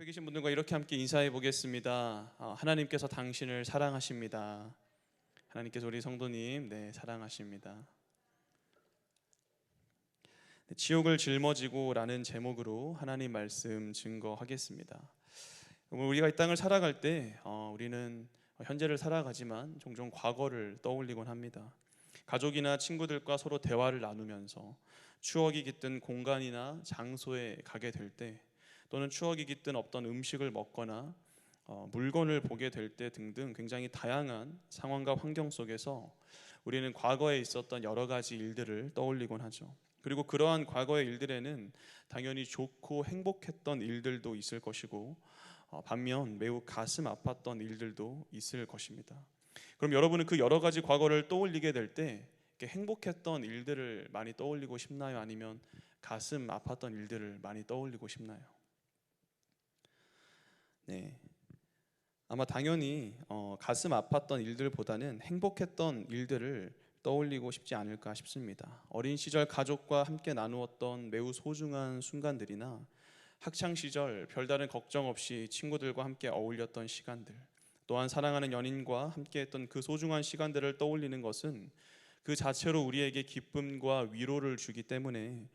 옆에 계신 분들과 이렇게 함께 인사해 보겠습니다. 하나님께서 당신을 사랑하십니다. 하나님께서 우리 성도님 사랑하십니다. 지옥을 짊어지고 라는 제목으로 하나님 말씀 증거하겠습니다. 우리가 이 땅을 살아갈 때 우리는 현재를 살아가지만 종종 과거를 떠올리곤 합니다. 가족이나 친구들과 서로 대화를 나누면서 추억이 깃든 공간이나 장소에 가게 될 때, 또는 추억이 깃든 어떤 음식을 먹거나 물건을 보게 될 때 등등 굉장히 다양한 상황과 환경 속에서 우리는 과거에 있었던 여러 가지 일들을 떠올리곤 하죠. 그리고 그러한 과거의 일들에는 당연히 좋고 행복했던 일들도 있을 것이고, 반면 매우 가슴 아팠던 일들도 있을 것입니다. 그럼 여러분은 그 여러 가지 과거를 떠올리게 될 때 행복했던 일들을 많이 떠올리고 싶나요? 아니면 가슴 아팠던 일들을 많이 떠올리고 싶나요? 아마 당연히 가슴 아팠던 일들보다는 행복했던 일들을 떠올리고 싶지 않을까 싶습니다. 어린 시절 가족과 함께 나누었던 매우 소중한 순간들이나 학창 시절 별다른 걱정 없이 친구들과 함께 어울렸던 시간들, 또한 사랑하는 연인과 함께했던 그 소중한 시간들을 떠올리는 것은 그 자체로 우리에게 기쁨과 위로를 주기 때문에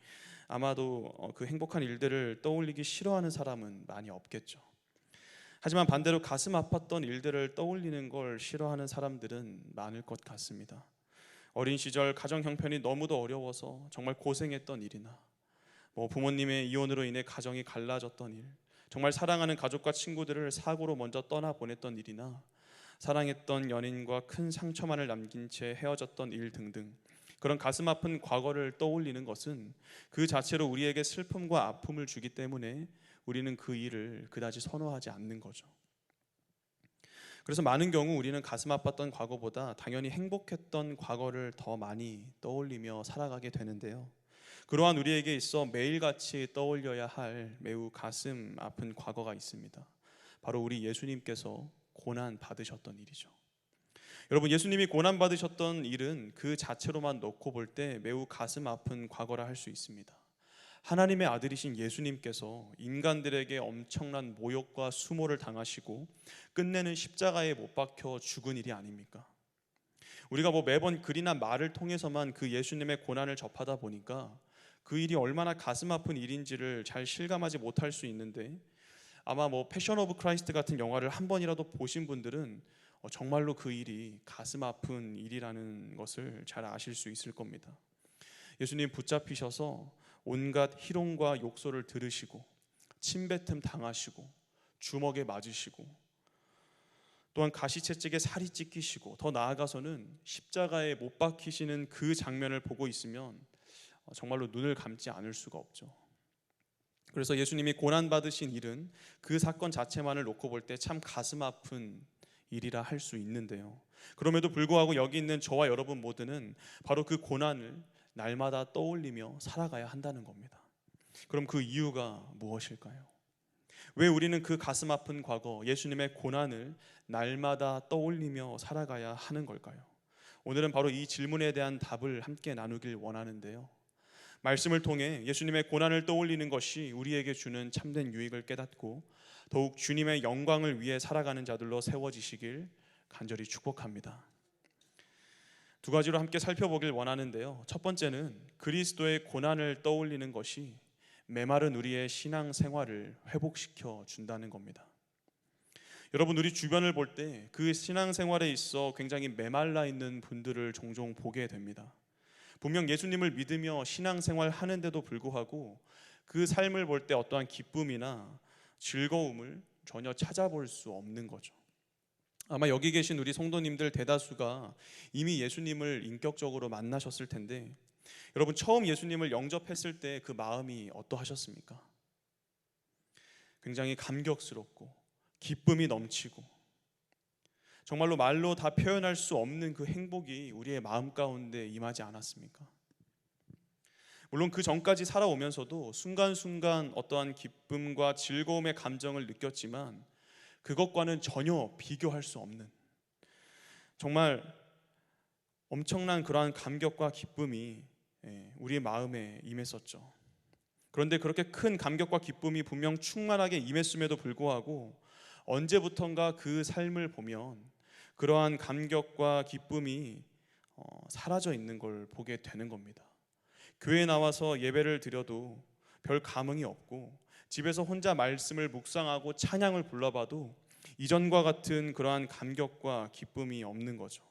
아마도 그 행복한 일들을 떠올리기 싫어하는 사람은 많이 없겠죠. 하지만 반대로 가슴 아팠던 일들을 떠올리는 걸 싫어하는 사람들은 많을 것 같습니다. 어린 시절 가정 형편이 너무도 어려워서 정말 고생했던 일이나, 부모님의 이혼으로 인해 가정이 갈라졌던 일, 정말 사랑하는 가족과 친구들을 사고로 먼저 떠나보냈던 일이나, 사랑했던 연인과 큰 상처만을 남긴 채 헤어졌던 일 등등, 그런 가슴 아픈 과거를 떠올리는 것은 그 자체로 우리에게 슬픔과 아픔을 주기 때문에 우리는 그 일을 그다지 선호하지 않는 거죠. 그래서 많은 경우 우리는 가슴 아팠던 과거보다 당연히 행복했던 과거를 더 많이 떠올리며 살아가게 되는데요. 그러한 우리에게 있어 매일같이 떠올려야 할 매우 가슴 아픈 과거가 있습니다. 바로 우리 예수님께서 고난 받으셨던 일이죠. 여러분, 예수님이 고난 받으셨던 일은 그 자체로만 놓고 볼 때 매우 가슴 아픈 과거라 할 수 있습니다. 하나님의 아들이신 예수님께서 인간들에게 엄청난 모욕과 수모를 당하시고 끝내는 십자가에 못 박혀 죽은 일이 아닙니까? 우리가 매번 글이나 말을 통해서만 그 예수님의 고난을 접하다 보니까 그 일이 얼마나 가슴 아픈 일인지를 잘 실감하지 못할 수 있는데, 아마 패션 오브 크라이스트 같은 영화를 한 번이라도 보신 분들은 정말로 그 일이 가슴 아픈 일이라는 것을 잘 아실 수 있을 겁니다. 예수님 붙잡히셔서 온갖 희롱과 욕설을 들으시고 침뱉음 당하시고 주먹에 맞으시고 또한 가시채찍에 살이 찢기시고, 더 나아가서는 십자가에 못 박히시는 그 장면을 보고 있으면 정말로 눈을 감지 않을 수가 없죠. 그래서 예수님이 고난받으신 일은 그 사건 자체만을 놓고 볼 때 참 가슴 아픈 일이라 할 수 있는데요, 그럼에도 불구하고 여기 있는 저와 여러분 모두는 바로 그 고난을 날마다 떠올리며 살아가야 한다는 겁니다. 그럼 그 이유가 무엇일까요? 왜 우리는 그 가슴 아픈 과거, 예수님의 고난을 날마다 떠올리며 살아가야 하는 걸까요? 오늘은 바로 이 질문에 대한 답을 함께 나누길 원하는데요, 말씀을 통해 예수님의 고난을 떠올리는 것이 우리에게 주는 참된 유익을 깨닫고 더욱 주님의 영광을 위해 살아가는 자들로 세워지시길 간절히 축복합니다. 두 가지로 함께 살펴보길 원하는데요, 첫 번째는 그리스도의 고난을 떠올리는 것이 메마른 우리의 신앙 생활을 회복시켜 준다는 겁니다. 여러분, 우리 주변을 볼 때 그 신앙 생활에 있어 굉장히 메말라 있는 분들을 종종 보게 됩니다. 분명 예수님을 믿으며 신앙 생활 하는데도 불구하고 그 삶을 볼 때 어떠한 기쁨이나 즐거움을 전혀 찾아볼 수 없는 거죠. 아마 여기 계신 우리 성도님들 대다수가 이미 예수님을 인격적으로 만나셨을 텐데, 여러분, 처음 예수님을 영접했을 때 그 마음이 어떠하셨습니까? 굉장히 감격스럽고 기쁨이 넘치고 정말로 말로 다 표현할 수 없는 그 행복이 우리의 마음 가운데 임하지 않았습니까? 물론 그 전까지 살아오면서도 순간순간 어떠한 기쁨과 즐거움의 감정을 느꼈지만 그것과는 전혀 비교할 수 없는 정말 엄청난 그러한 감격과 기쁨이 우리의 마음에 임했었죠. 그런데 그렇게 큰 감격과 기쁨이 분명 충만하게 임했음에도 불구하고 언제부턴가 그 삶을 보면 그러한 감격과 기쁨이 사라져 있는 걸 보게 되는 겁니다. 교회에 나와서 예배를 드려도 별 감흥이 없고, 집에서 혼자 말씀을 묵상하고 찬양을 불러봐도 이전과 같은 그러한 감격과 기쁨이 없는 거죠.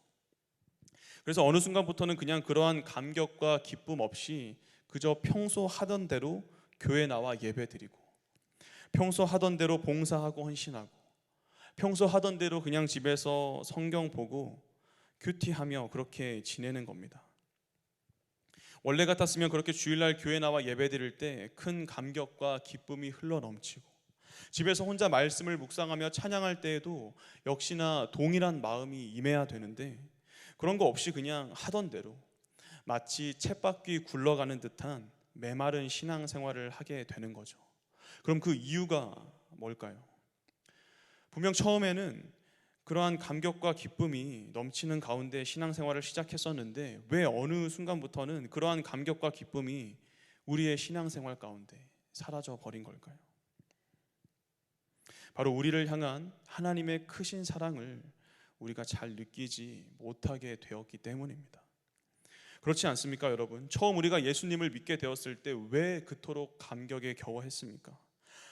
그래서 어느 순간부터는 그냥 그러한 감격과 기쁨 없이 그저 평소 하던 대로 교회 나와 예배 드리고, 평소 하던 대로 봉사하고 헌신하고, 평소 하던 대로 그냥 집에서 성경 보고 큐티하며 그렇게 지내는 겁니다. 원래 같았으면 그렇게 주일날 교회 나와 예배 드릴 때 큰 감격과 기쁨이 흘러 넘치고, 집에서 혼자 말씀을 묵상하며 찬양할 때에도 역시나 동일한 마음이 임해야 되는데, 그런 거 없이 그냥 하던 대로 마치 쳇바퀴 굴러가는 듯한 메마른 신앙생활을 하게 되는 거죠. 그럼 그 이유가 뭘까요? 분명 처음에는 그러한 감격과 기쁨이 넘치는 가운데 신앙생활을 시작했었는데, 왜 어느 순간부터는 그러한 감격과 기쁨이 우리의 신앙생활 가운데 사라져 버린 걸까요? 바로 우리를 향한 하나님의 크신 사랑을 우리가 잘 느끼지 못하게 되었기 때문입니다. 그렇지 않습니까, 여러분? 처음 우리가 예수님을 믿게 되었을 때 왜 그토록 감격에 겨워했습니까?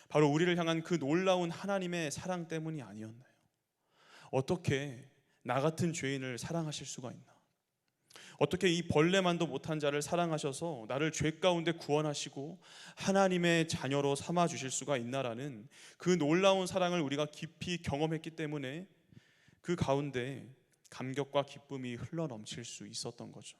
바로 우리를 향한 그 놀라운 하나님의 사랑 때문이 아니었나요? 어떻게 나 같은 죄인을 사랑하실 수가 있나? 어떻게 이 벌레만도 못한 자를 사랑하셔서 나를 죄 가운데 구원하시고 하나님의 자녀로 삼아 주실 수가 있나라는 그 놀라운 사랑을 우리가 깊이 경험했기 때문에 그 가운데 감격과 기쁨이 흘러 넘칠 수 있었던 거죠.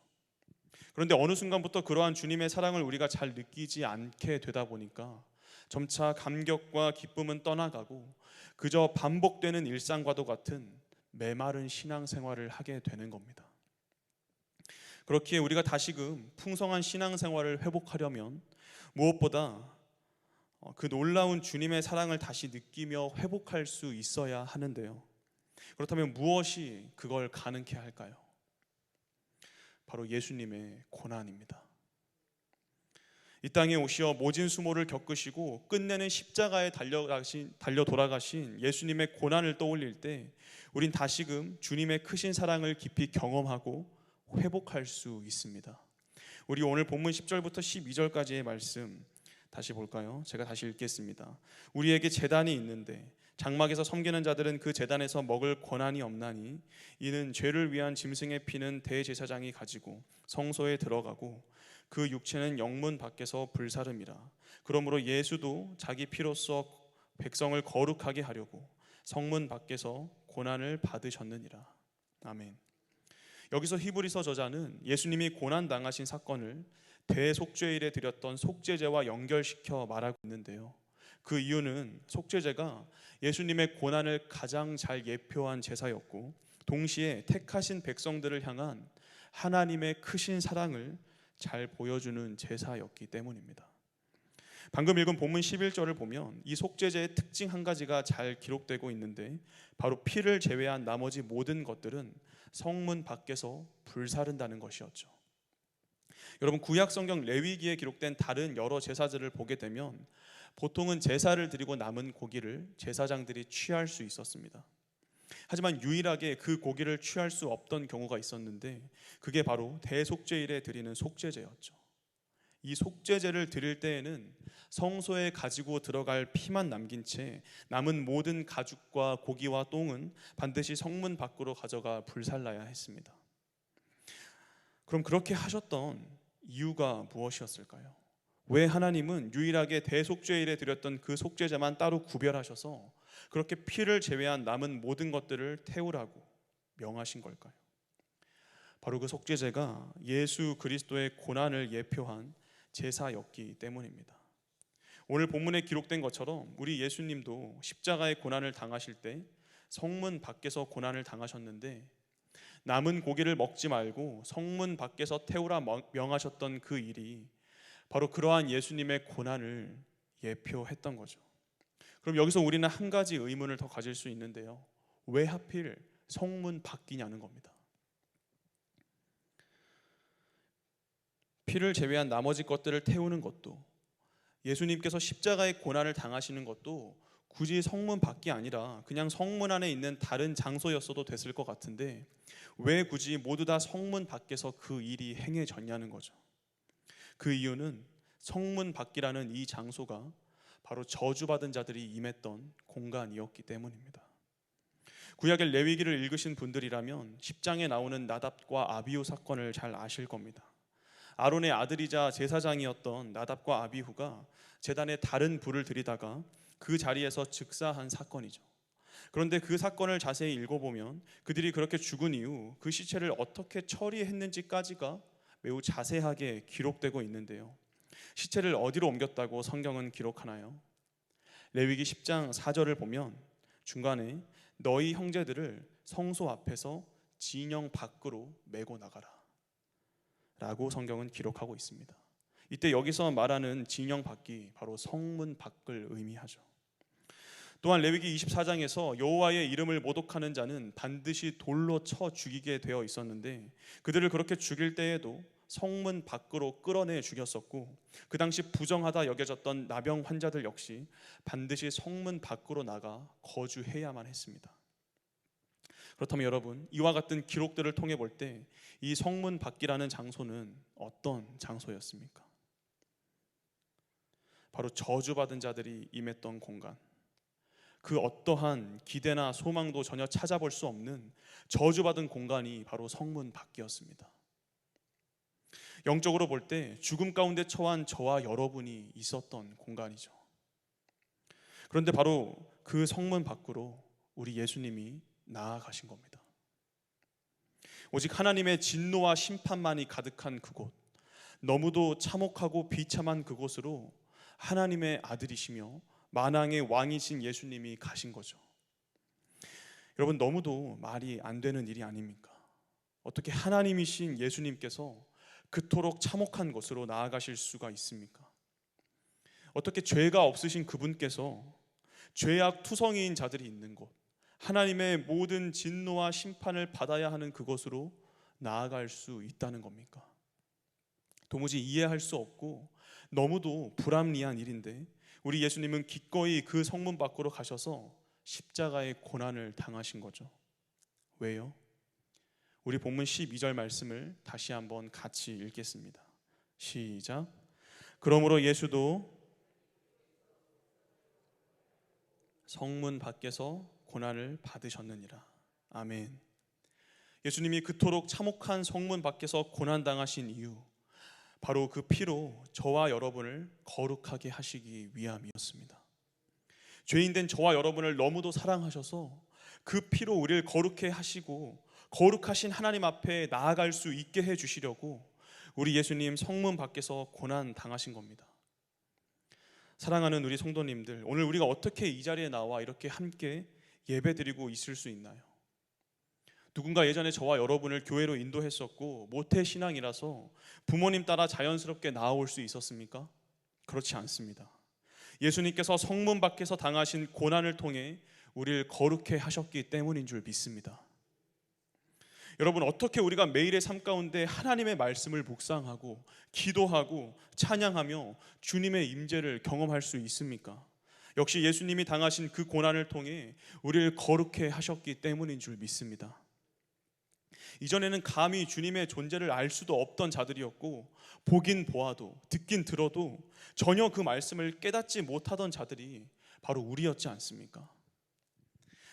그런데 어느 순간부터 그러한 주님의 사랑을 우리가 잘 느끼지 않게 되다 보니까 점차 감격과 기쁨은 떠나가고 그저 반복되는 일상과도 같은 메마른 신앙생활을 하게 되는 겁니다. 그렇기에 우리가 다시금 풍성한 신앙생활을 회복하려면 무엇보다 그 놀라운 주님의 사랑을 다시 느끼며 회복할 수 있어야 하는데요. 그렇다면 무엇이 그걸 가능케 할까요? 바로 예수님의 고난입니다. 이 땅에 오시어 모진 수모를 겪으시고 끝내는 십자가에 달려 돌아가신 예수님의 고난을 떠올릴 때 우린 다시금 주님의 크신 사랑을 깊이 경험하고 회복할 수 있습니다. 우리 오늘 본문 10절부터 12절까지의 말씀 다시 볼까요? 제가 다시 읽겠습니다. 우리에게 제단이 있는데 장막에서 섬기는 자들은 그 제단에서 먹을 권한이 없나니, 이는 죄를 위한 짐승의 피는 대제사장이 가지고 성소에 들어가고 그 육체는 영문 밖에서 불사름이라. 그러므로 예수도 자기 피로써 백성을 거룩하게 하려고 성문 밖에서 고난을 받으셨느니라. 아멘. 여기서 히브리서 저자는 예수님이 고난 당하신 사건을 대속죄일에 드렸던 속죄제와 연결시켜 말하고 있는데요. 그 이유는 속죄제가 예수님의 고난을 가장 잘 예표한 제사였고, 동시에 택하신 백성들을 향한 하나님의 크신 사랑을 잘 보여주는 제사였기 때문입니다. 방금 읽은 본문 11절을 보면 이 속죄제의 특징 한 가지가 잘 기록되고 있는데, 바로 피를 제외한 나머지 모든 것들은 성문 밖에서 불사른다는 것이었죠. 여러분, 구약 성경 레위기에 기록된 다른 여러 제사들을 보게 되면 보통은 제사를 드리고 남은 고기를 제사장들이 취할 수 있었습니다. 하지만 유일하게 그 고기를 취할 수 없던 경우가 있었는데, 그게 바로 대속죄일에 드리는 속죄제였죠. 이 속죄제를 드릴 때에는 성소에 가지고 들어갈 피만 남긴 채 남은 모든 가죽과 고기와 똥은 반드시 성문 밖으로 가져가 불살라야 했습니다. 그럼 그렇게 하셨던 이유가 무엇이었을까요? 왜 하나님은 유일하게 대속죄일에 드렸던 그 속죄제만 따로 구별하셔서 그렇게 피를 제외한 남은 모든 것들을 태우라고 명하신 걸까요? 바로 그 속죄제가 예수 그리스도의 고난을 예표한 제사였기 때문입니다. 오늘 본문에 기록된 것처럼 우리 예수님도 십자가의 고난을 당하실 때 성문 밖에서 고난을 당하셨는데, 남은 고기를 먹지 말고 성문 밖에서 태우라 명하셨던 그 일이 바로 그러한 예수님의 고난을 예표했던 거죠. 그럼 여기서 우리는 한 가지 의문을 더 가질 수 있는데요. 왜 하필 성문 밖이냐는 겁니다. 피를 제외한 나머지 것들을 태우는 것도 예수님께서 십자가의 고난을 당하시는 것도 굳이 성문 밖이 아니라 그냥 성문 안에 있는 다른 장소였어도 됐을 것 같은데 왜 굳이 모두 다 성문 밖에서 그 일이 행해졌냐는 거죠. 그 이유는 성문 밖이라는 이 장소가 바로 저주받은 자들이 임했던 공간이었기 때문입니다. 구약의 레위기를 읽으신 분들이라면 10장에 나오는 나답과 아비후 사건을 잘 아실 겁니다. 아론의 아들이자 제사장이었던 나답과 아비후가 제단에 다른 불을 들이다가 그 자리에서 즉사한 사건이죠. 그런데 그 사건을 자세히 읽어보면 그들이 그렇게 죽은 이후 그 시체를 어떻게 처리했는지까지가 매우 자세하게 기록되고 있는데요. 시체를 어디로 옮겼다고 성경은 기록하나요? 레위기 10장 4절을 보면 중간에 너희 형제들을 성소 앞에서 진영 밖으로 메고 나가라 라고 성경은 기록하고 있습니다. 이때 여기서 말하는 진영 밖이 바로 성문 밖을 의미하죠. 또한 레위기 24장에서 여호와의 이름을 모독하는 자는 반드시 돌로 쳐 죽이게 되어 있었는데 그들을 그렇게 죽일 때에도 성문 밖으로 끌어내 죽였었고 그 당시 부정하다 여겨졌던 나병 환자들 역시 반드시 성문 밖으로 나가 거주해야만 했습니다. 그렇다면 여러분, 이와 같은 기록들을 통해 볼 때 이 성문 밖이라는 장소는 어떤 장소였습니까? 바로 저주받은 자들이 임했던 공간, 그 어떠한 기대나 소망도 전혀 찾아볼 수 없는 저주받은 공간이 바로 성문 밖이었습니다. 영적으로 볼 때 죽음 가운데 처한 저와 여러분이 있었던 공간이죠. 그런데 바로 그 성문 밖으로 우리 예수님이 나아가신 겁니다. 오직 하나님의 진노와 심판만이 가득한 그곳, 너무도 참혹하고 비참한 그곳으로 하나님의 아들이시며 만왕의 왕이신 예수님이 가신 거죠. 여러분, 너무도 말이 안 되는 일이 아닙니까? 어떻게 하나님이신 예수님께서 그토록 참혹한 곳으로 나아가실 수가 있습니까? 어떻게 죄가 없으신 그분께서 죄악 투성이인 자들이 있는 곳, 하나님의 모든 진노와 심판을 받아야 하는 그곳으로 나아갈 수 있다는 겁니까? 도무지 이해할 수 없고 너무도 불합리한 일인데 우리 예수님은 기꺼이 그 성문 밖으로 가셔서 십자가의 고난을 당하신 거죠. 왜요? 우리 본문 12절 말씀을 다시 한번 같이 읽겠습니다. 시작. 그러므로 예수도 성문 밖에서 고난을 받으셨느니라. 아멘. 예수님이 그토록 참혹한 성문 밖에서 고난당하신 이유, 바로 그 피로 저와 여러분을 거룩하게 하시기 위함이었습니다. 죄인된 저와 여러분을 너무도 사랑하셔서 그 피로 우리를 거룩해 하시고 거룩하신 하나님 앞에 나아갈 수 있게 해주시려고 우리 예수님 성문 밖에서 고난 당하신 겁니다. 사랑하는 우리 성도님들, 오늘 우리가 어떻게 이 자리에 나와 이렇게 함께 예배드리고 있을 수 있나요? 누군가 예전에 저와 여러분을 교회로 인도했었고 모태신앙이라서 부모님 따라 자연스럽게 나아올 수 있었습니까? 그렇지 않습니다. 예수님께서 성문 밖에서 당하신 고난을 통해 우리를 거룩해 하셨기 때문인 줄 믿습니다. 여러분, 어떻게 우리가 매일의 삶 가운데 하나님의 말씀을 묵상하고 기도하고 찬양하며 주님의 임재를 경험할 수 있습니까? 역시 예수님이 당하신 그 고난을 통해 우리를 거룩해 하셨기 때문인 줄 믿습니다. 이전에는 감히 주님의 존재를 알 수도 없던 자들이었고 보긴 보아도 듣긴 들어도 전혀 그 말씀을 깨닫지 못하던 자들이 바로 우리였지 않습니까?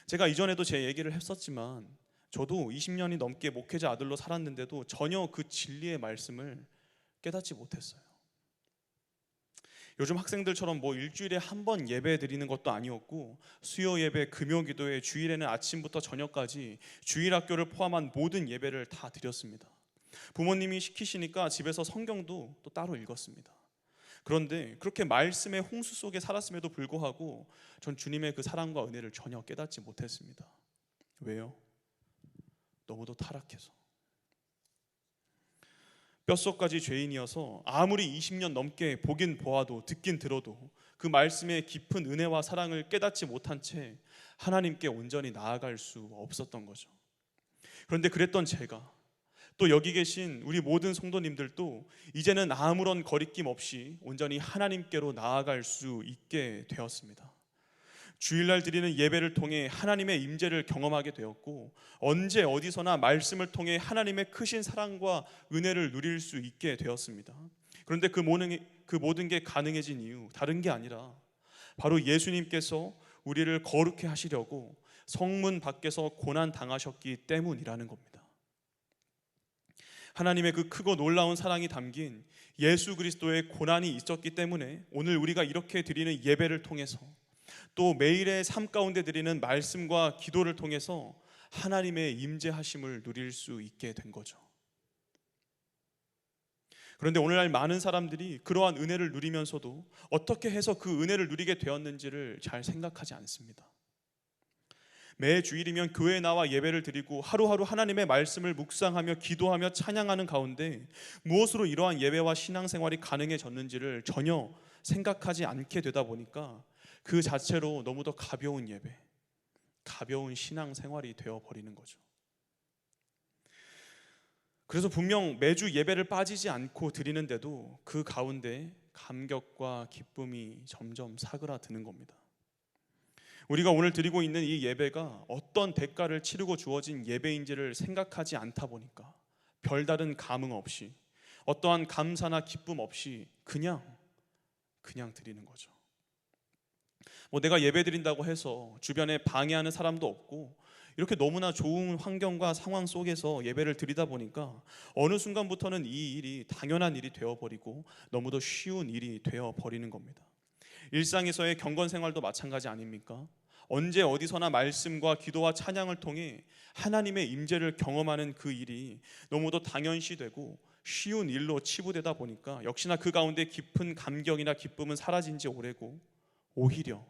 제가 이전에도 제 얘기를 했었지만 저도 20년이 넘게 목회자 아들로 살았는데도 전혀 그 진리의 말씀을 깨닫지 못했어요. 요즘 학생들처럼 뭐 일주일에 한 번 예배 드리는 것도 아니었고 수요 예배, 금요 기도회, 주일에는 아침부터 저녁까지 주일 학교를 포함한 모든 예배를 다 드렸습니다. 부모님이 시키시니까 집에서 성경도 또 따로 읽었습니다. 그런데 그렇게 말씀의 홍수 속에 살았음에도 불구하고 전 주님의 그 사랑과 은혜를 전혀 깨닫지 못했습니다. 왜요? 너무도 타락해서. 뼛속까지 죄인이어서 아무리 20년 넘게 보긴 보아도 듣긴 들어도 그 말씀의 깊은 은혜와 사랑을 깨닫지 못한 채 하나님께 온전히 나아갈 수 없었던 거죠. 그런데 그랬던 제가 또 여기 계신 우리 모든 성도님들도 이제는 아무런 거리낌 없이 온전히 하나님께로 나아갈 수 있게 되었습니다. 주일날 드리는 예배를 통해 하나님의 임재를 경험하게 되었고, 언제 어디서나 말씀을 통해 하나님의 크신 사랑과 은혜를 누릴 수 있게 되었습니다. 그런데 그 모든 게 가능해진 이유, 다른 게 아니라 바로 예수님께서 우리를 거룩해 하시려고 성문 밖에서 고난 당하셨기 때문이라는 겁니다. 하나님의 그 크고 놀라운 사랑이 담긴 예수 그리스도의 고난이 있었기 때문에 오늘 우리가 이렇게 드리는 예배를 통해서, 또 매일의 삶 가운데 드리는 말씀과 기도를 통해서 하나님의 임재하심을 누릴 수 있게 된 거죠. 그런데 오늘날 많은 사람들이 그러한 은혜를 누리면서도 어떻게 해서 그 은혜를 누리게 되었는지를 잘 생각하지 않습니다. 매 주일이면 교회에 나와 예배를 드리고 하루하루 하나님의 말씀을 묵상하며 기도하며 찬양하는 가운데 무엇으로 이러한 예배와 신앙생활이 가능해졌는지를 전혀 생각하지 않게 되다 보니까 그 자체로 너무도 가벼운 예배, 가벼운 신앙생활이 되어버리는 거죠. 그래서 분명 매주 예배를 빠지지 않고 드리는데도 그 가운데 감격과 기쁨이 점점 사그라드는 겁니다. 우리가 오늘 드리고 있는 이 예배가 어떤 대가를 치르고 주어진 예배인지를 생각하지 않다 보니까 별다른 감흥 없이, 어떠한 감사나 기쁨 없이 그냥 드리는 거죠. 내가 예배 드린다고 해서 주변에 방해하는 사람도 없고, 이렇게 너무나 좋은 환경과 상황 속에서 예배를 드리다 보니까 어느 순간부터는 이 일이 당연한 일이 되어버리고 너무도 쉬운 일이 되어버리는 겁니다. 일상에서의 경건 생활도 마찬가지 아닙니까? 언제 어디서나 말씀과 기도와 찬양을 통해 하나님의 임재를 경험하는 그 일이 너무도 당연시되고 쉬운 일로 치부되다 보니까 역시나 그 가운데 깊은 감격이나 기쁨은 사라진 지 오래고, 오히려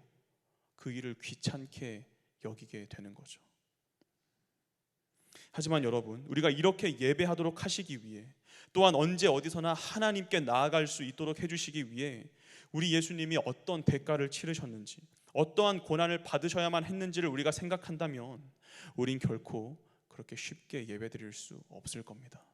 그 일을 귀찮게 여기게 되는 거죠. 하지만 여러분, 우리가 이렇게 예배하도록 하시기 위해, 또한 언제 어디서나 하나님께 나아갈 수 있도록 해주시기 위해 우리 예수님이 어떤 대가를 치르셨는지, 어떠한 고난을 받으셔야만 했는지를 우리가 생각한다면 우린 결코 그렇게 쉽게 예배드릴 수 없을 겁니다.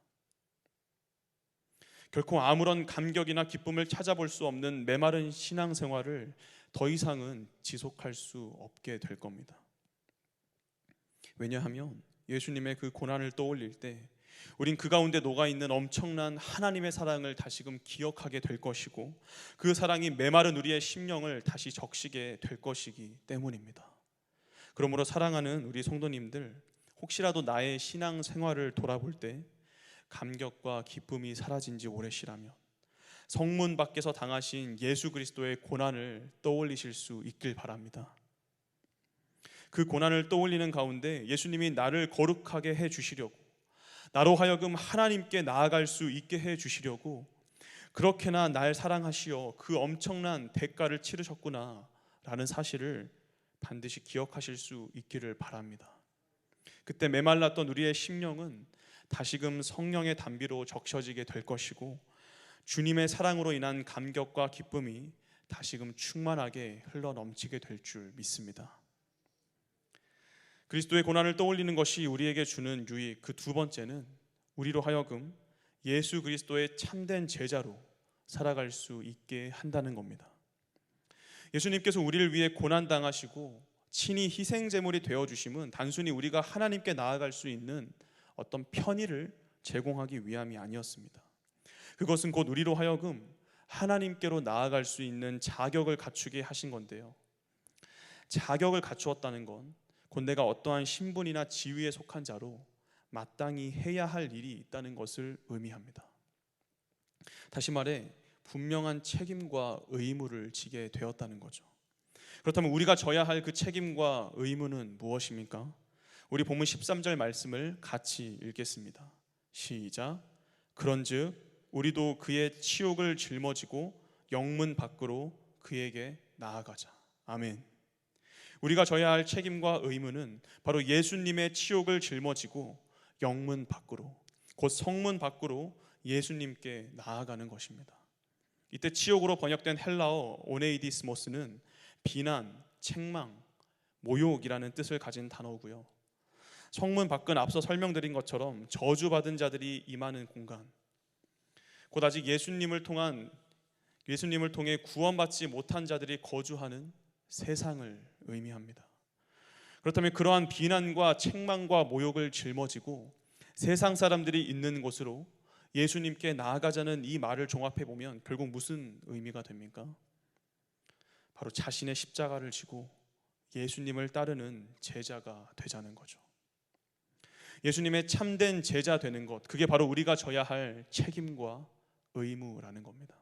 결코 아무런 감격이나 기쁨을 찾아볼 수 없는 메마른 신앙생활을 더 이상은 지속할 수 없게 될 겁니다. 왜냐하면 예수님의 그 고난을 떠올릴 때 우린 그 가운데 녹아있는 엄청난 하나님의 사랑을 다시금 기억하게 될 것이고, 그 사랑이 메마른 우리의 심령을 다시 적시게 될 것이기 때문입니다. 그러므로 사랑하는 우리 성도님들, 혹시라도 나의 신앙생활을 돌아볼 때 감격과 기쁨이 사라진 지 오래시라면 성문 밖에서 당하신 예수 그리스도의 고난을 떠올리실 수 있길 바랍니다. 그 고난을 떠올리는 가운데 예수님이 나를 거룩하게 해주시려고, 나로 하여금 하나님께 나아갈 수 있게 해주시려고 그렇게나 날 사랑하시어 그 엄청난 대가를 치르셨구나 라는 사실을 반드시 기억하실 수 있기를 바랍니다. 그때 메말랐던 우리의 심령은 다시금 성령의 단비로 적셔지게 될 것이고, 주님의 사랑으로 인한 감격과 기쁨이 다시금 충만하게 흘러넘치게 될 줄 믿습니다. 그리스도의 고난을 떠올리는 것이 우리에게 주는 유익, 그 두 번째는 우리로 하여금 예수 그리스도의 참된 제자로 살아갈 수 있게 한다는 겁니다. 예수님께서 우리를 위해 고난당하시고 친히 희생제물이 되어주심은 단순히 우리가 하나님께 나아갈 수 있는 어떤 편의를 제공하기 위함이 아니었습니다. 그것은 곧 우리로 하여금 하나님께로 나아갈 수 있는 자격을 갖추게 하신 건데요, 자격을 갖추었다는 건 곧 내가 어떠한 신분이나 지위에 속한 자로 마땅히 해야 할 일이 있다는 것을 의미합니다. 다시 말해 분명한 책임과 의무를 지게 되었다는 거죠. 그렇다면 우리가 져야 할 그 책임과 의무는 무엇입니까? 우리 본문 13절 말씀을 같이 읽겠습니다. 시작. 그런즉 우리도 그의 치욕을 짊어지고 영문 밖으로 그에게 나아가자. 아멘. 우리가 져야 할 책임과 의무는 바로 예수님의 치욕을 짊어지고 영문 밖으로, 곧 성문 밖으로 예수님께 나아가는 것입니다. 이때 치욕으로 번역된 헬라어 오네이디스모스는 비난, 책망, 모욕이라는 뜻을 가진 단어고요, 성문 밖은 앞서 설명드린 것처럼 저주받은 자들이 임하는 공간, 곧 아직 예수님을 통해 구원받지 못한 자들이 거주하는 세상을 의미합니다. 그렇다면 그러한 비난과 책망과 모욕을 짊어지고 세상 사람들이 있는 곳으로 예수님께 나아가자는 이 말을 종합해 보면 결국 무슨 의미가 됩니까? 바로 자신의 십자가를 지고 예수님을 따르는 제자가 되자는 거죠. 예수님의 참된 제자 되는 것, 그게 바로 우리가 져야 할 책임과 의무라는 겁니다.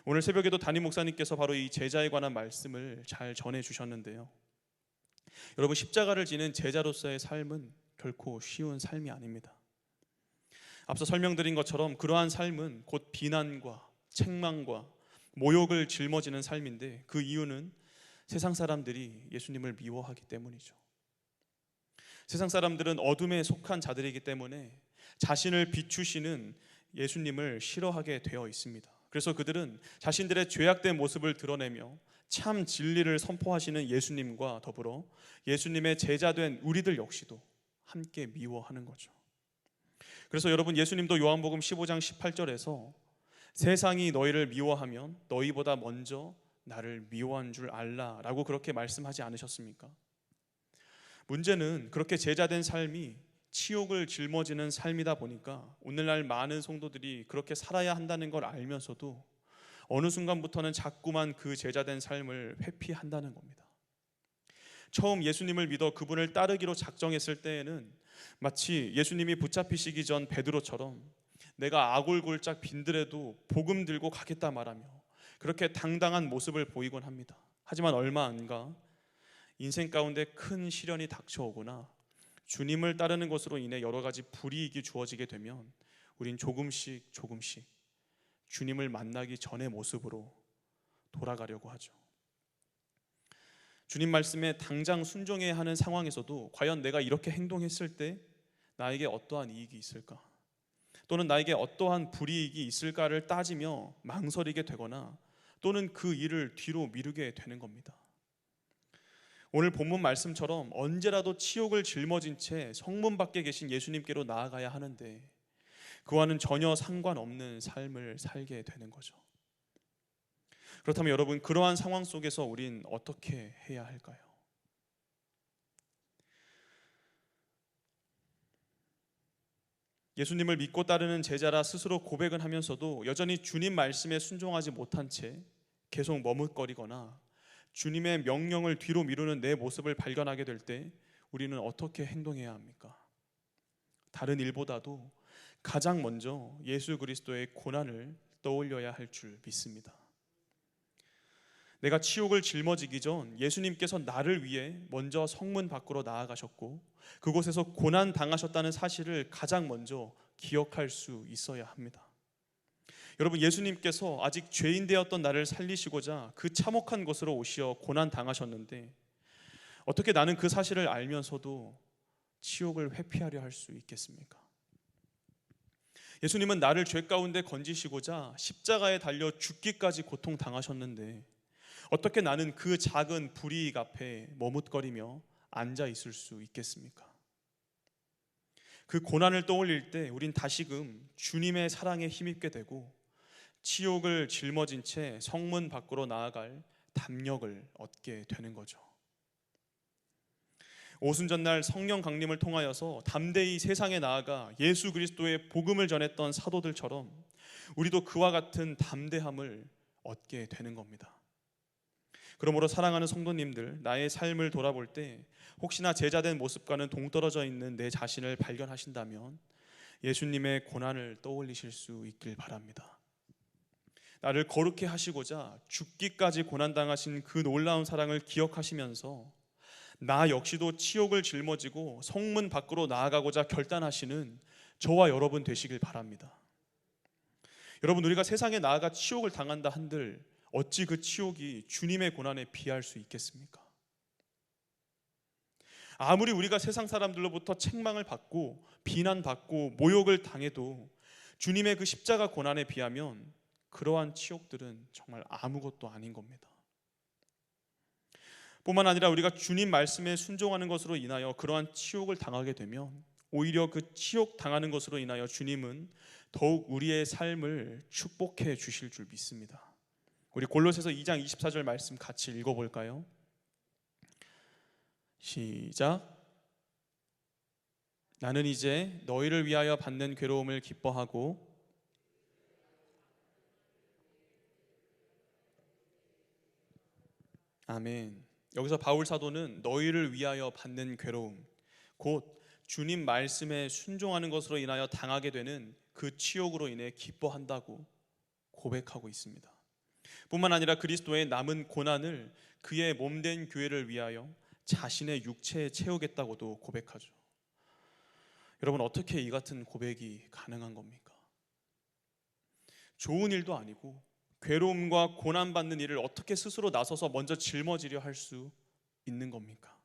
오늘 새벽에도 담임 목사님께서 바로 이 제자에 관한 말씀을 잘 전해 주셨는데요. 여러분, 십자가를 지는 제자로서의 삶은 결코 쉬운 삶이 아닙니다. 앞서 설명드린 것처럼 그러한 삶은 곧 비난과 책망과 모욕을 짊어지는 삶인데, 그 이유는 세상 사람들이 예수님을 미워하기 때문이죠. 세상 사람들은 어둠에 속한 자들이기 때문에 자신을 비추시는 예수님을 싫어하게 되어 있습니다. 그래서 그들은 자신들의 죄악된 모습을 드러내며 참 진리를 선포하시는 예수님과 더불어 예수님의 제자된 우리들 역시도 함께 미워하는 거죠. 그래서 여러분, 예수님도 요한복음 15장 18절에서 세상이 너희를 미워하면 너희보다 먼저 나를 미워한 줄 알라 라고 그렇게 말씀하지 않으셨습니까? 문제는 그렇게 제자된 삶이 치욕을 짊어지는 삶이다 보니까 오늘날 많은 성도들이 그렇게 살아야 한다는 걸 알면서도 어느 순간부터는 자꾸만 그 제자된 삶을 회피한다는 겁니다. 처음 예수님을 믿어 그분을 따르기로 작정했을 때에는 마치 예수님이 붙잡히시기 전 베드로처럼 내가 아골골짝 빈들에도 복음 들고 가겠다 말하며 그렇게 당당한 모습을 보이곤 합니다. 하지만 얼마 안 가 인생 가운데 큰 시련이 닥쳐오거나 주님을 따르는 것으로 인해 여러 가지 불이익이 주어지게 되면 우린 조금씩 주님을 만나기 전의 모습으로 돌아가려고 하죠. 주님 말씀에 당장 순종해야 하는 상황에서도 과연 내가 이렇게 행동했을 때 나에게 어떠한 이익이 있을까? 또는 나에게 어떠한 불이익이 있을까를 따지며 망설이게 되거나 또는 그 일을 뒤로 미루게 되는 겁니다. 오늘 본문 말씀처럼 언제라도 치욕을 짊어진 채 성문 밖에 계신 예수님께로 나아가야 하는데 그와는 전혀 상관없는 삶을 살게 되는 거죠. 그렇다면 여러분, 그러한 상황 속에서 우린 어떻게 해야 할까요? 예수님을 믿고 따르는 제자라 스스로 고백은 하면서도 여전히 주님 말씀에 순종하지 못한 채 계속 머뭇거리거나 주님의 명령을 뒤로 미루는 내 모습을 발견하게 될 때 우리는 어떻게 행동해야 합니까? 다른 일보다도 가장 먼저 예수 그리스도의 고난을 떠올려야 할 줄 믿습니다. 내가 치욕을 짊어지기 전 예수님께서 나를 위해 먼저 성문 밖으로 나아가셨고 그곳에서 고난 당하셨다는 사실을 가장 먼저 기억할 수 있어야 합니다. 여러분, 예수님께서 아직 죄인 되었던 나를 살리시고자 그 참혹한 곳으로 오시어 고난 당하셨는데 어떻게 나는 그 사실을 알면서도 치욕을 회피하려 할 수 있겠습니까? 예수님은 나를 죄 가운데 건지시고자 십자가에 달려 죽기까지 고통 당하셨는데 어떻게 나는 그 작은 불이익 앞에 머뭇거리며 앉아 있을 수 있겠습니까? 그 고난을 떠올릴 때 우린 다시금 주님의 사랑에 힘입게 되고 치욕을 짊어진 채 성문 밖으로 나아갈 담력을 얻게 되는 거죠. 오순절날 성령 강림을 통하여서 담대히 세상에 나아가 예수 그리스도의 복음을 전했던 사도들처럼 우리도 그와 같은 담대함을 얻게 되는 겁니다. 그러므로 사랑하는 성도님들, 나의 삶을 돌아볼 때 혹시나 제자된 모습과는 동떨어져 있는 내 자신을 발견하신다면 예수님의 고난을 떠올리실 수 있길 바랍니다. 나를 거룩해 하시고자 죽기까지 고난당하신 그 놀라운 사랑을 기억하시면서 나 역시도 치욕을 짊어지고 성문 밖으로 나아가고자 결단하시는 저와 여러분 되시길 바랍니다. 여러분, 우리가 세상에 나아가 치욕을 당한다 한들 어찌 그 치욕이 주님의 고난에 비할 수 있겠습니까? 아무리 우리가 세상 사람들로부터 책망을 받고 비난받고 모욕을 당해도 주님의 그 십자가 고난에 비하면 그러한 치욕들은 정말 아무것도 아닌 겁니다. 뿐만 아니라 우리가 주님 말씀에 순종하는 것으로 인하여 그러한 치욕을 당하게 되면 오히려 그 치욕 당하는 것으로 인하여 주님은 더욱 우리의 삶을 축복해 주실 줄 믿습니다. 우리 골로새서 2장 24절 말씀 같이 읽어볼까요? 시작. 나는 이제 너희를 위하여 받는 괴로움을 기뻐하고 아멘. 여기서 바울 사도는 너희를 위하여 받는 괴로움, 곧 주님 말씀에 순종하는 것으로 인하여 당하게 되는 그 치욕으로 인해 기뻐한다고 고백하고 있습니다. 뿐만 아니라 그리스도의 남은 고난을 그의 몸된 교회를 위하여 자신의 육체에 채우겠다고도 고백하죠. 여러분, 어떻게 이 같은 고백이 가능한 겁니까? 좋은 일도 아니고 괴로움과 고난받는 일을 어떻게 스스로 나서서 먼저 짊어지려 할 수 있는 겁니까?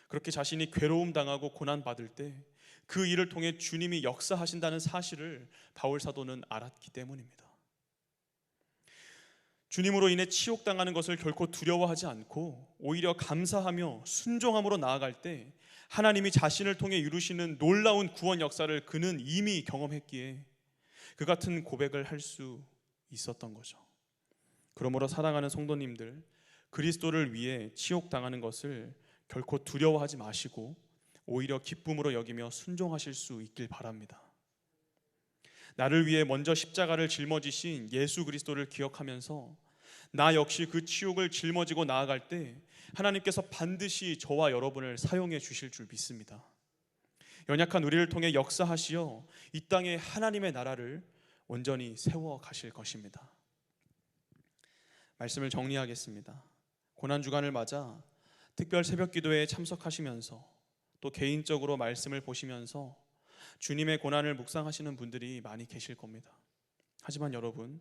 그렇게 자신이 괴로움 당하고 고난받을 때 그 일을 통해 주님이 역사하신다는 사실을 바울 사도는 알았기 때문입니다. 주님으로 인해 치욕당하는 것을 결코 두려워하지 않고 오히려 감사하며 순종함으로 나아갈 때 하나님이 자신을 통해 이루시는 놀라운 구원 역사를 그는 이미 경험했기에 그 같은 고백을 할 수 있었던 거죠. 그러므로 사랑하는 성도님들, 그리스도를 위해 치욕당하는 것을 결코 두려워하지 마시고 오히려 기쁨으로 여기며 순종하실 수 있길 바랍니다. 나를 위해 먼저 십자가를 짊어지신 예수 그리스도를 기억하면서 나 역시 그 치욕을 짊어지고 나아갈 때 하나님께서 반드시 저와 여러분을 사용해 주실 줄 믿습니다. 연약한 우리를 통해 역사하시어 이 땅에 하나님의 나라를 온전히 세워 가실 것입니다. 말씀을 정리하겠습니다. 고난주간을 맞아 특별 새벽기도에 참석하시면서 또 개인적으로 말씀을 보시면서 주님의 고난을 묵상하시는 분들이 많이 계실 겁니다. 하지만 여러분,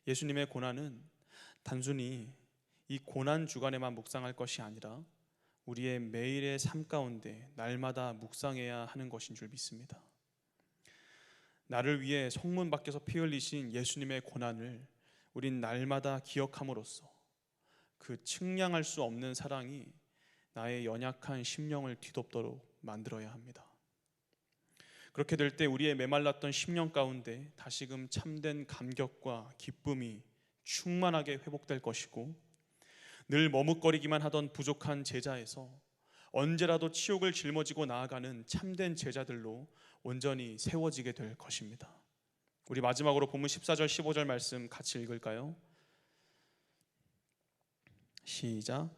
예수님의 고난은 단순히 이 고난 주간에만 묵상할 것이 아니라 우리의 매일의 삶 가운데 날마다 묵상해야 하는 것인 줄 믿습니다. 나를 위해 성문 밖에서 피 흘리신 예수님의 고난을 우린 날마다 기억함으로써 그 측량할 수 없는 사랑이 나의 연약한 심령을 뒤덮도록 만들어야 합니다. 그렇게 될 때 우리의 메말랐던 심령 가운데 다시금 참된 감격과 기쁨이 충만하게 회복될 것이고, 늘 머뭇거리기만 하던 부족한 제자에서 언제라도 치욕을 짊어지고 나아가는 참된 제자들로 온전히 세워지게 될 것입니다. 우리 마지막으로 본문 14절 15절 말씀 같이 읽을까요? 시작.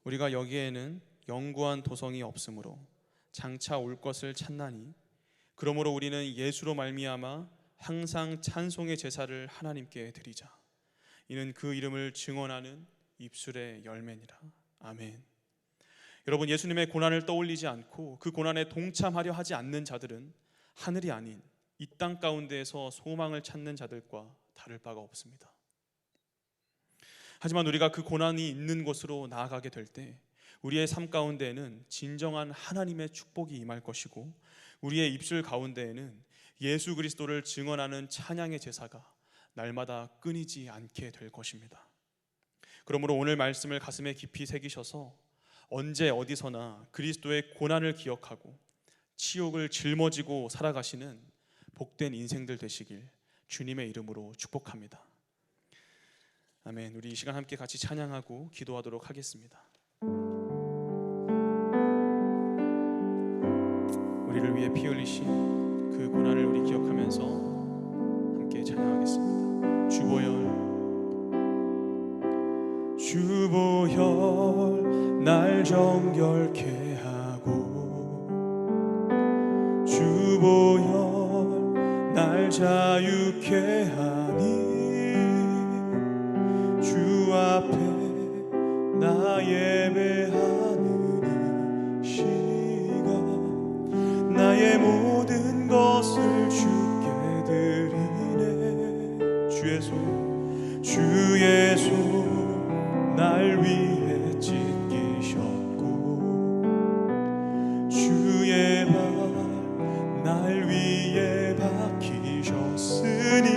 우리가 여기에는 영구한 도성이 없으므로 장차 올 것을 찾나니 그러므로 우리는 예수로 말미암아 항상 찬송의 제사를 하나님께 드리자. 이는 그 이름을 증언하는 입술의 열매니라. 아멘. 여러분, 예수님의 고난을 떠올리지 않고 그 고난에 동참하려 하지 않는 자들은 하늘이 아닌 이 땅 가운데에서 소망을 찾는 자들과 다를 바가 없습니다. 하지만 우리가 그 고난이 있는 곳으로 나아가게 될 때 우리의 삶 가운데에는 진정한 하나님의 축복이 임할 것이고, 우리의 입술 가운데에는 예수 그리스도를 증언하는 찬양의 제사가 날마다 끊이지 않게 될 것입니다. 그러므로 오늘 말씀을 가슴에 깊이 새기셔서 언제 어디서나 그리스도의 고난을 기억하고 치욕을 짊어지고 살아가시는 복된 인생들 되시길 주님의 이름으로 축복합니다. 아멘. 우리 이 시간 함께 같이 찬양하고 기도하도록 하겠습니다. 우리를 위해 피 흘리신 그 고난을 우리 기억하면서 함께 찬양하겠습니다. 주보혈 날 정결케 하고 주보혈 날 자유케 하니 주 앞에 나 예배하는 이 시간 나의 모든 것을 주께 드리네. 주의 손 날 위해 찢기셨고 주의 발 날 위해 박히셨으니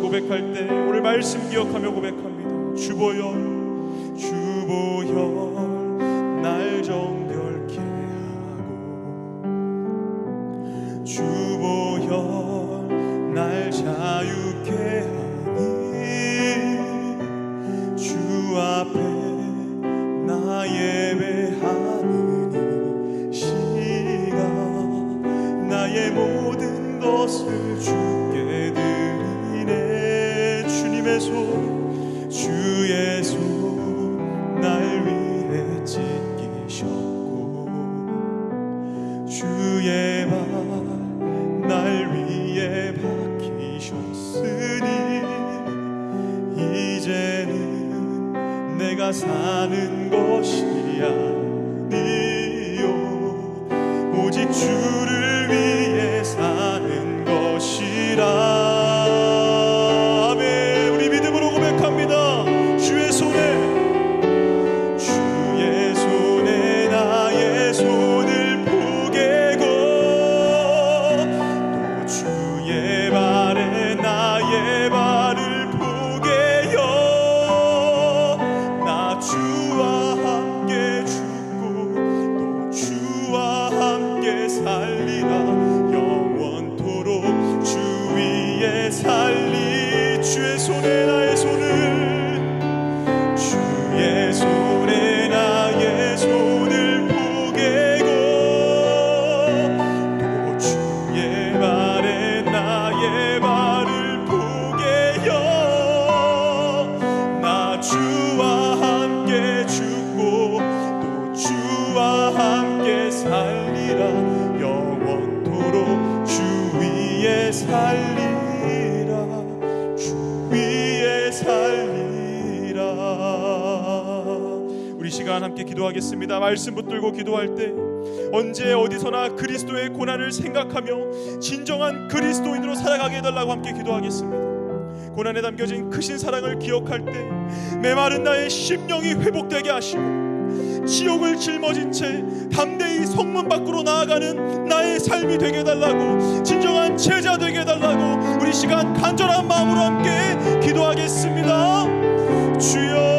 고백할 때 오늘 말씀 기억하며 고백합니다. 주보혈 날 정결케 하고 주보혈 날 자유케 하니 주 앞에 나 예배하는 이 시간 나의 모든 것을 주께 드리네. 주님의 손 주의 손 날 위해 찢기셨고 주의 발 날 위해 박히셨으니 이제는 내가 사는 것이 아니요 오직 주를 위해 사는 것이라. 아멘. 우리 믿음으로 고백합니다. 주의 손에 나의 손을 포개고 또 주의 발에 나의 발을 포개요. 나 주와 함께 죽고 또 주와 함께 살리라. 영원토록 주 위에 살리. 주의 손에 나의 손을 주의 손에 나의 손을 포개고 또 주의 발에 나의 발을 포개요. 나 주와 함께 죽고 또 주와 함께 살리라. 영원토록 주 위에 살리라. 주 위에 살리라. 우리 시간 함께 기도하겠습니다. 말씀 붙들고 기도할 때 언제 어디서나 그리스도의 고난을 생각하며 진정한 그리스도인으로 살아가게 해달라고 함께 기도하겠습니다. 고난에 담겨진 크신 사랑을 기억할 때 메마른 나의 심령이 회복되게 하시고 지옥을 짊어진 채 담대히 성문 밖으로 나아가는 나의 삶이 되게 해달라고, 진정한 제자 되게 해달라고 우리 시간 간절한 마음으로 함께 기도하겠습니다. 주여